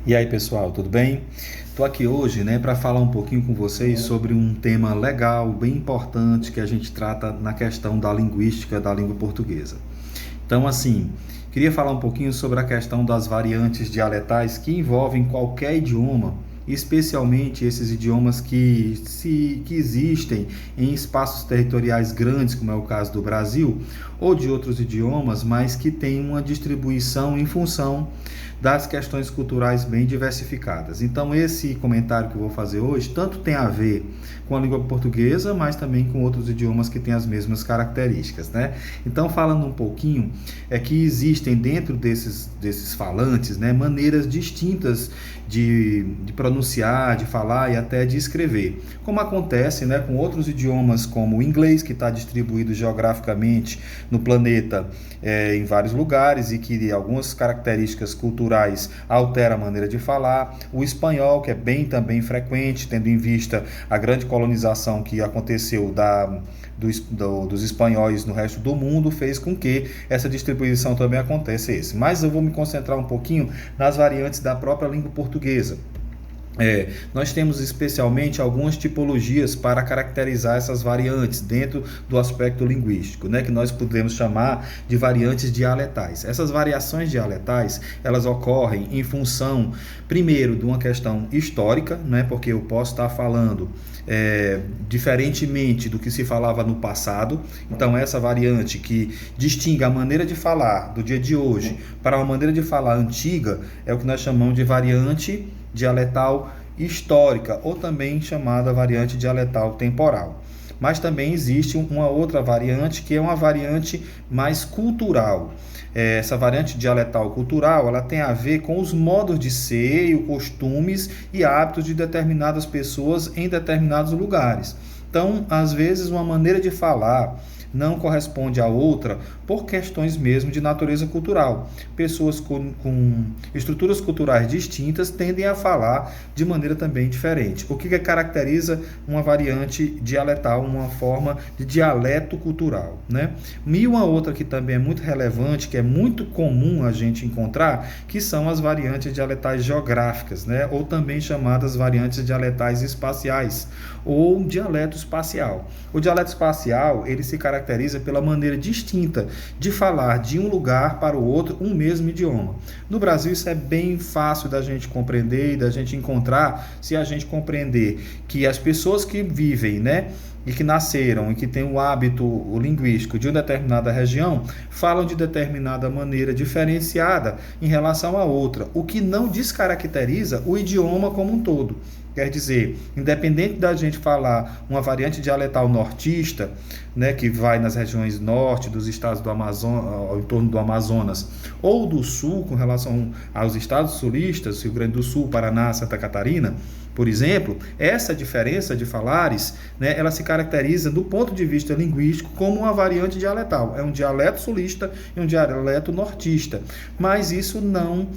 E aí, pessoal, tudo bem? Estou aqui hoje, para falar um pouquinho com vocês sobre um tema legal, bem importante que a gente trata na questão da linguística da língua portuguesa. Então, assim, queria falar um pouquinho sobre a questão das variantes dialetais que envolvem qualquer idioma, especialmente esses idiomas que existem em espaços territoriais grandes, como é o caso do Brasil, ou de outros idiomas, mas que têm uma distribuição em função das questões culturais bem diversificadas. Então, esse comentário que eu vou fazer hoje tanto tem a ver com a língua portuguesa, mas também com outros idiomas que têm as mesmas características, né? Então, falando um pouquinho, é que existem dentro desses falantes, né, maneiras distintas de pronunciar, de falar e até de escrever, como acontece, né, com outros idiomas como o inglês, que está distribuído geograficamente no planeta em vários lugares e que algumas características culturais alteram a maneira de falar, o espanhol, que é bem também frequente, tendo em vista a grande colonização que aconteceu dos espanhóis no resto do mundo, fez com que essa distribuição também acontecesse. Mas eu vou me concentrar um pouquinho nas variantes da própria língua portuguesa. Nós temos especialmente algumas tipologias para caracterizar essas variantes dentro do aspecto linguístico, né, que nós podemos chamar de variantes dialetais. Essas variações dialetais, elas ocorrem em função, primeiro, de uma questão histórica, né, porque eu posso estar falando diferentemente do que se falava no passado. Então, essa variante que distingue a maneira de falar do dia de hoje para uma maneira de falar antiga é o que nós chamamos de variante dialetal histórica, ou também chamada variante dialetal temporal. Mas também existe uma outra variante, que é uma variante mais cultural. Essa variante dialetal cultural, ela tem a ver com os modos de ser, costumes e hábitos de determinadas pessoas em determinados lugares. Então, às vezes, uma maneira de falar não corresponde à outra por questões mesmo de natureza cultural. Pessoas com estruturas culturais distintas tendem a falar de maneira também diferente. O que caracteriza uma variante dialetal, uma forma de dialeto cultural, né? E uma outra que também é muito relevante, que é muito comum a gente encontrar, que são as variantes dialetais geográficas, né? Ou também chamadas variantes dialetais espaciais, ou dialeto espacial. O dialeto espacial, ele se caracteriza pela maneira distinta de falar de um lugar para o outro um mesmo idioma. No Brasil, isso é bem fácil da gente compreender e da gente encontrar, se a gente compreender que as pessoas que vivem, né, e que nasceram e que têm o hábito linguístico de uma determinada região, falam de determinada maneira diferenciada em relação à outra, o que não descaracteriza o idioma como um todo. Quer dizer, independente da gente falar uma variante dialetal nortista, né, que vai nas regiões norte dos estados do Amazonas, ao entorno do Amazonas, ou do sul, com relação aos estados sulistas, Rio Grande do Sul, Paraná, Santa Catarina, por exemplo, essa diferença de falares, né, ela se caracteriza do ponto de vista linguístico como uma variante dialetal. É um dialeto sulista e um dialeto nortista, mas isso não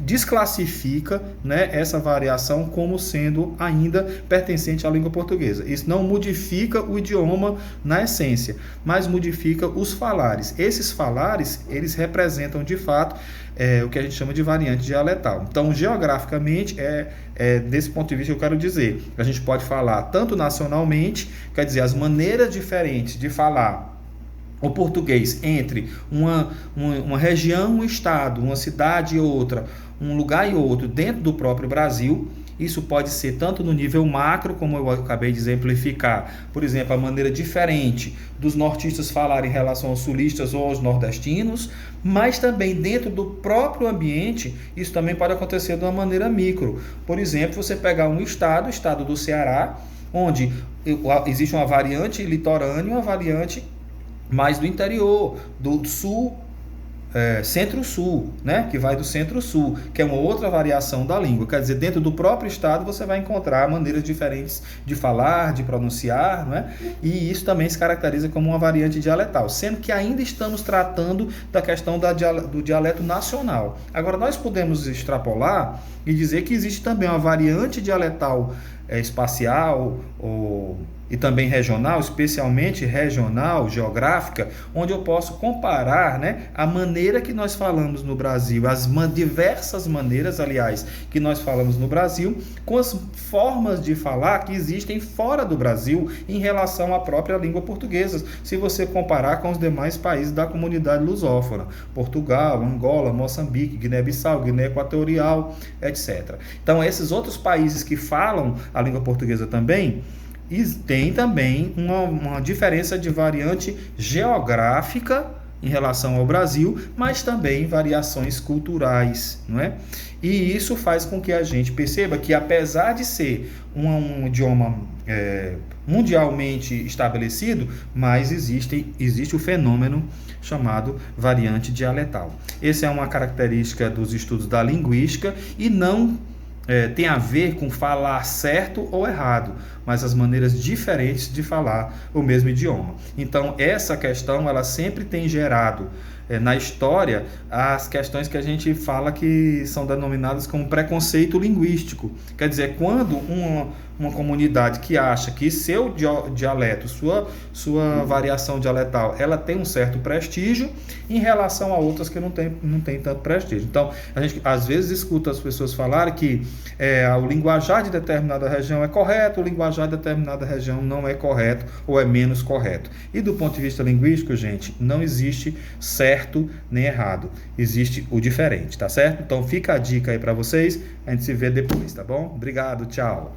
desclassifica, né, essa variação como sendo ainda pertencente à língua portuguesa. Isso não modifica o idioma na essência, mas modifica os falares. Esses falares, eles representam de fato o que a gente chama de variante dialetal. Então, geograficamente, desse ponto de vista que eu quero dizer, a gente pode falar tanto nacionalmente, quer dizer, as maneiras diferentes de falar o português entre uma região, um estado, uma cidade e outra, um lugar e outro dentro do próprio Brasil. Isso pode ser tanto no nível macro, como eu acabei de exemplificar, por exemplo, a maneira diferente dos nortistas falarem em relação aos sulistas ou aos nordestinos, mas também dentro do próprio ambiente, isso também pode acontecer de uma maneira micro. Por exemplo, você pegar um estado, o estado do Ceará, onde existe uma variante litorânea e uma variante mais do interior, do sul, centro-sul, né? Que vai do centro-sul, que é uma outra variação da língua. Quer dizer, dentro do próprio estado você vai encontrar maneiras diferentes de falar, de pronunciar, né? E isso também se caracteriza como uma variante dialetal, sendo que ainda estamos tratando da questão do dialeto nacional. Agora, nós podemos extrapolar e dizer que existe também uma variante dialetal espacial ou e também regional, especialmente regional, geográfica, onde eu posso comparar, né, a maneira que nós falamos no Brasil, as diversas maneiras, aliás, que nós falamos no Brasil, com as formas de falar que existem fora do Brasil em relação à própria língua portuguesa, se você comparar com os demais países da comunidade lusófona, Portugal, Angola, Moçambique, Guiné-Bissau, Guiné Equatorial, etc. Então, esses outros países que falam a língua portuguesa também, e tem também uma diferença de variante geográfica em relação ao Brasil, mas também variações culturais, não é? E isso faz com que a gente perceba que, apesar de ser um idioma mundialmente estabelecido, mas existe o fenômeno chamado variante dialetal. Essa é uma característica dos estudos da linguística e não tem a ver com falar certo ou errado, mas as maneiras diferentes de falar o mesmo idioma. Então, essa questão ela sempre tem gerado na história as questões que a gente fala que são denominadas como preconceito linguístico. Quer dizer, quando uma comunidade que acha que seu dialeto, sua variação dialetal, ela tem um certo prestígio em relação a outras que não tem tanto prestígio. Então, a gente às vezes escuta as pessoas falarem que o linguajar de determinada região é correto, o linguajar de determinada região não é correto ou é menos correto. E do ponto de vista linguístico, gente, não existe certo nem errado, existe o diferente, tá certo? Então fica a dica aí para vocês, a gente se vê depois, tá bom? Obrigado, tchau!